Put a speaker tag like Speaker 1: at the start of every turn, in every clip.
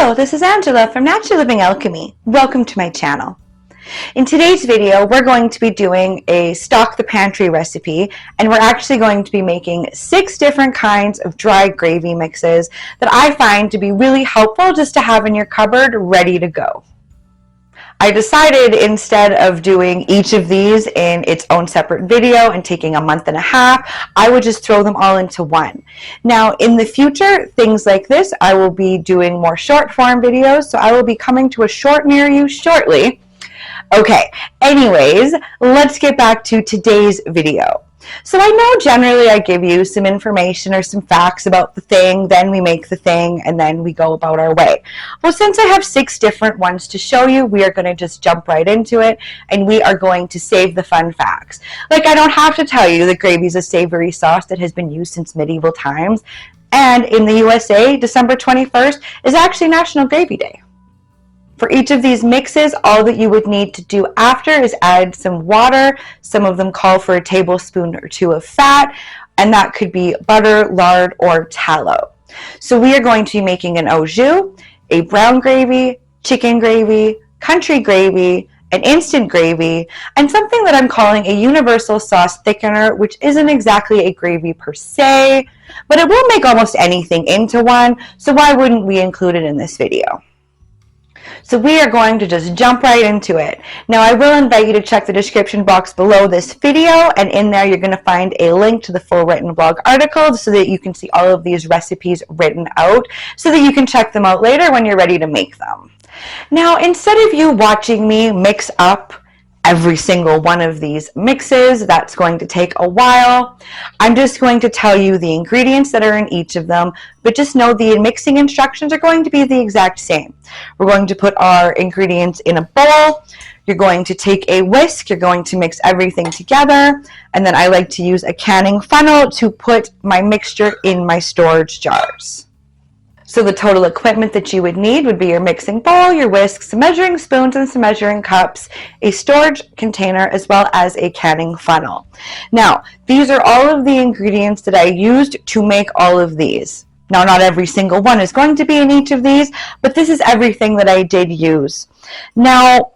Speaker 1: Hello, this is Angela from Natural Living Alchemy. Welcome to my channel. In today's video, we're going to be doing a stock the pantry recipe, and we're actually going to be making 6 different kinds of dry gravy mixes that I find to be really helpful just to have in your cupboard ready to go. I decided instead of doing each of these in its own separate video and taking a month and a half, I would just throw them all into one. Now, in the future, things like this, I will be doing more short form videos, so I will be coming to a short near you shortly. Okay, anyways, let's get back to today's video. So I know generally I give you some information or some facts about the thing, then we make the thing, and then we go about our way. Well, since I have 6 different ones to show you, we are going to just jump right into it, and we are going to save the fun facts. Like, I don't have to tell you that gravy is a savory sauce that has been used since medieval times, and in the USA, December 21st is actually National Gravy Day. For each of these mixes, all that you would need to do after is add some water. Some of them call for a tablespoon or 2 of fat, and that could be butter, lard, or tallow. So we are going to be making an au jus, a brown gravy, chicken gravy, country gravy, an instant gravy, and something that I'm calling a universal sauce thickener, which isn't exactly a gravy per se, but it will make almost anything into one, so why wouldn't we include it in this video? So we are going to just jump right into it. Now, I will invite you to check the description box below this video, and in there you're going to find a link to the full written blog article so that you can see all of these recipes written out so that you can check them out later when you're ready to make them. Now, instead of you watching me mix up every single one of these mixes, that's going to take a while. I'm just going to tell you the ingredients that are in each of them, but just know the mixing instructions are going to be the exact same. We're going to put our ingredients in a bowl. You're going to take a whisk, you're going to mix everything together, and then I like to use a canning funnel to put my mixture in my storage jars. So the total equipment that you would need would be your mixing bowl, your whisk, some measuring spoons and some measuring cups, a storage container, as well as a canning funnel. Now, these are all of the ingredients that I used to make all of these. Now, not every single one is going to be in each of these, but this is everything that I did use. Now,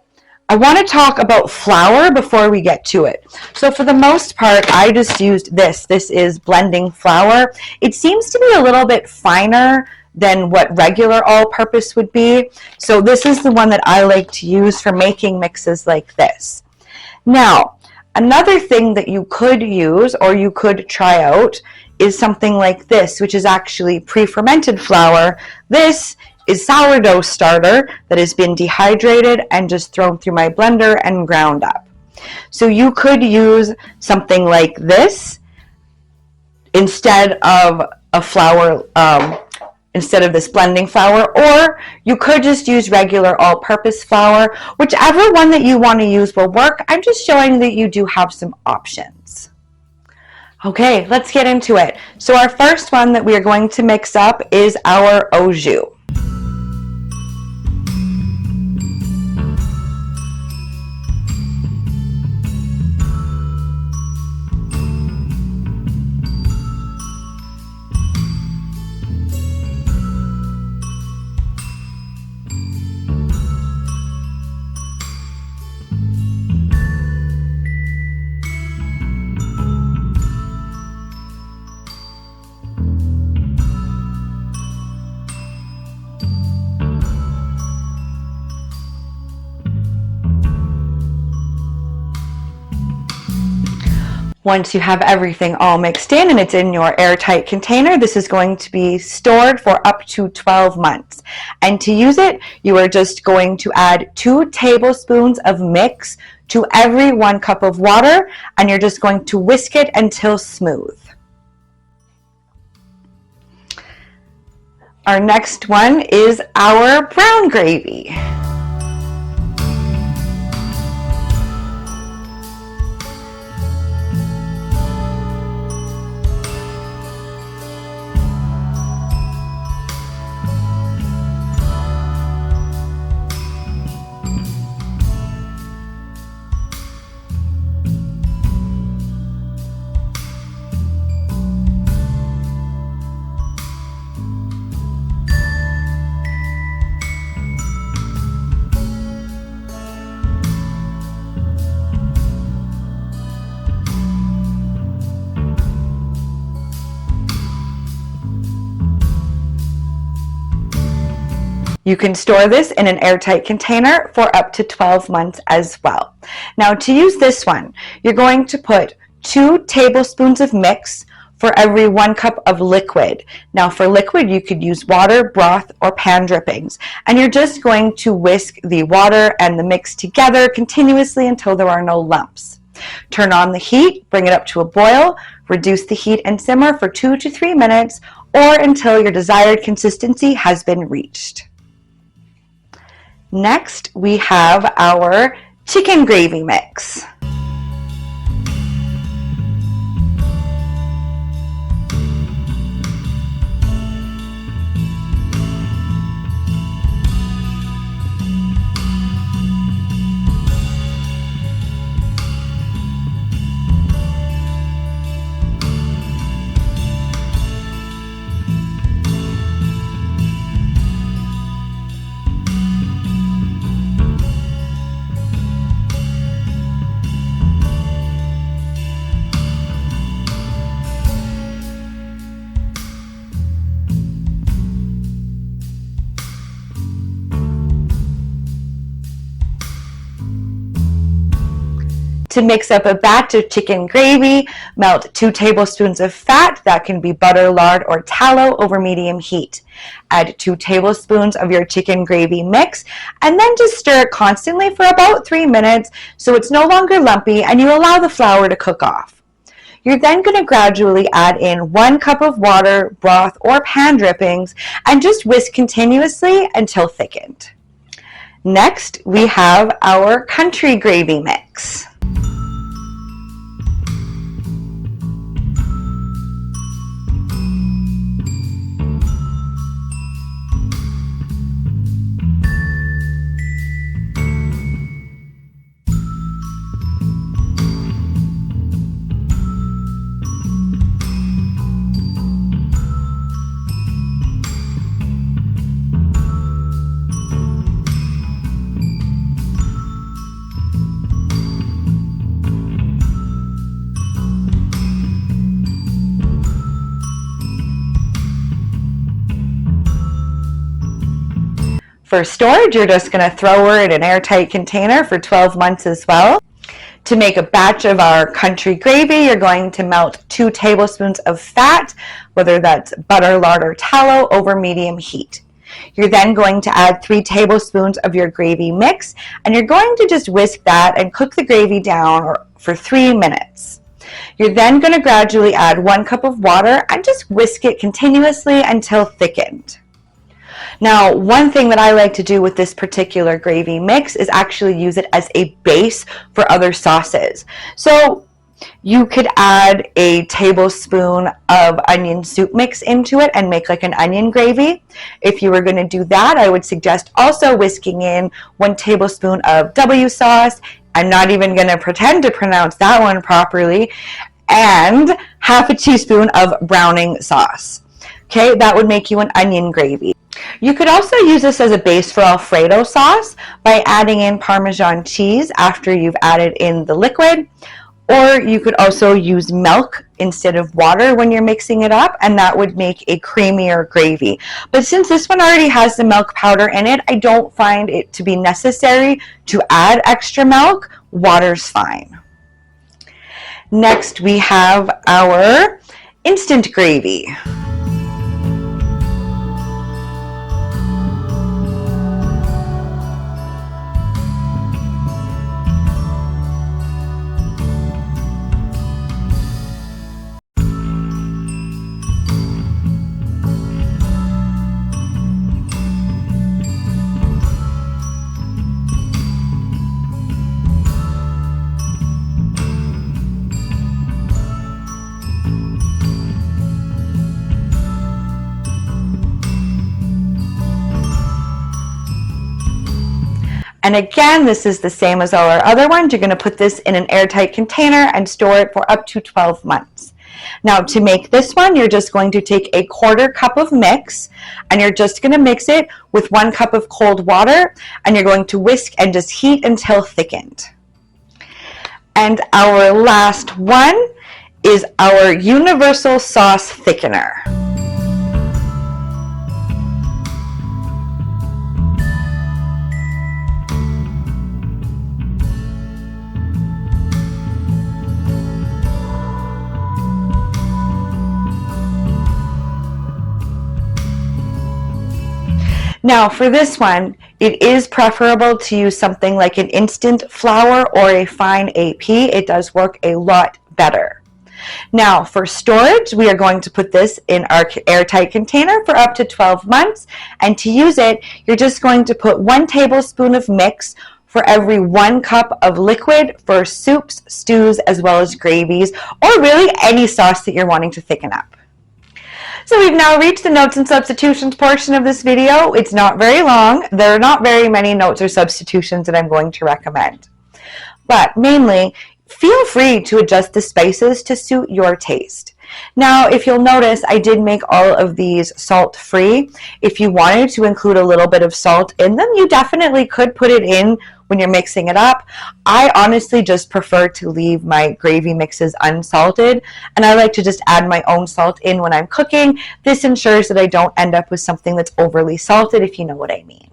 Speaker 1: I want to talk about flour before we get to it. So for the most part, I just used this. This is blending flour. It seems to be a little bit finer than what regular all-purpose would be. So this is the one that I like to use for making mixes like this. Now, another thing that you could use or you could try out is something like this, which is actually pre-fermented flour. This is sourdough starter that has been dehydrated and just thrown through my blender and ground up. So you could use something like this instead of a flour, instead of this blending flour, or you could just use regular all-purpose flour. Whichever one that you want to use will work. I'm just showing that you do have some options. Okay, let's get into it. So our first one that we are going to mix up is our au jus. Once you have everything all mixed in and it's in your airtight container, this is going to be stored for up to 12 months. And to use it, you are just going to add 2 tablespoons of mix to every 1 cup of water, and you're just going to whisk it until smooth. Our next one is our brown gravy. You can store this in an airtight container for up to 12 months as well. Now, to use this one, you're going to put 2 tablespoons of mix for every 1 cup of liquid. Now, for liquid, you could use water, broth, or pan drippings. And you're just going to whisk the water and the mix together continuously until there are no lumps. Turn on the heat, bring it up to a boil, reduce the heat and simmer for 2 to 3 minutes or until your desired consistency has been reached. Next, we have our chicken gravy mix. To mix up a batch of chicken gravy, melt 2 tablespoons of fat, that can be butter, lard, or tallow, over medium heat. Add 2 tablespoons of your chicken gravy mix, and then just stir it constantly for about 3 minutes so it's no longer lumpy and you allow the flour to cook off. You're then going to gradually add in 1 cup of water, broth, or pan drippings and just whisk continuously until thickened. Next, we have our country gravy mix. For storage, you're just going to throw her in an airtight container for 12 months as well. To make a batch of our country gravy, you're going to melt 2 tablespoons of fat, whether that's butter, lard, or tallow, over medium heat. You're then going to add 3 tablespoons of your gravy mix, and you're going to just whisk that and cook the gravy down for 3 minutes. You're then going to gradually add 1 cup of water and just whisk it continuously until thickened. Now, one thing that I like to do with this particular gravy mix is actually use it as a base for other sauces. So you could add a tablespoon of onion soup mix into it and make like an onion gravy. If you were going to do that, I would suggest also whisking in 1 tablespoon of W sauce. I'm not even going to pretend to pronounce that one properly, and half a teaspoon of browning sauce. Okay, that would make you an onion gravy. You could also use this as a base for Alfredo sauce by adding in Parmesan cheese after you've added in the liquid, or you could also use milk instead of water when you're mixing it up, and that would make a creamier gravy. But since this one already has the milk powder in it, I don't find it to be necessary to add extra milk. Water's fine. Next, we have our instant gravy. And again, this is the same as all our other ones. You're going to put this in an airtight container and store it for up to 12 months. Now, to make this one, you're just going to take a 1/4 cup of mix, and you're just going to mix it with 1 cup of cold water, and you're going to whisk and just heat until thickened. And our last one is our universal sauce thickener. Now for this one, it is preferable to use something like an instant flour or a fine AP. It does work a lot better. Now for storage, we are going to put this in our airtight container for up to 12 months. And to use it, you're just going to put 1 tablespoon of mix for every 1 cup of liquid for soups, stews, as well as gravies, or really any sauce that you're wanting to thicken up. So we've now reached the notes and substitutions portion of this video. It's not very long. There are not very many notes or substitutions that I'm going to recommend. But mainly, feel free to adjust the spices to suit your taste. Now, if you'll notice, I did make all of these salt-free. If you wanted to include a little bit of salt in them, you definitely could put it in when you're mixing it up. I honestly just prefer to leave my gravy mixes unsalted, and I like to just add my own salt in when I'm cooking. This ensures that I don't end up with something that's overly salted, if you know what I mean.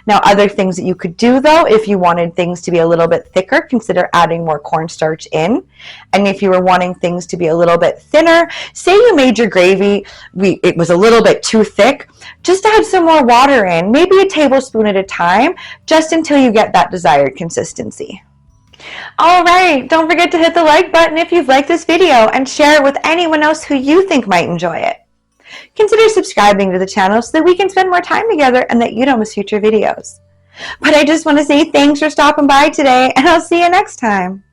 Speaker 1: Now, other things that you could do, though, if you wanted things to be a little bit thicker, consider adding more cornstarch in. And if you were wanting things to be a little bit thinner, say you made your gravy, it was a little bit too thick, just add some more water in, maybe a tablespoon at a time, just until you get that desired consistency. All right, don't forget to hit the like button if you've liked this video and share it with anyone else who you think might enjoy it. Consider subscribing to the channel so that we can spend more time together and that you don't miss future videos. But I just want to say thanks for stopping by today, and I'll see you next time.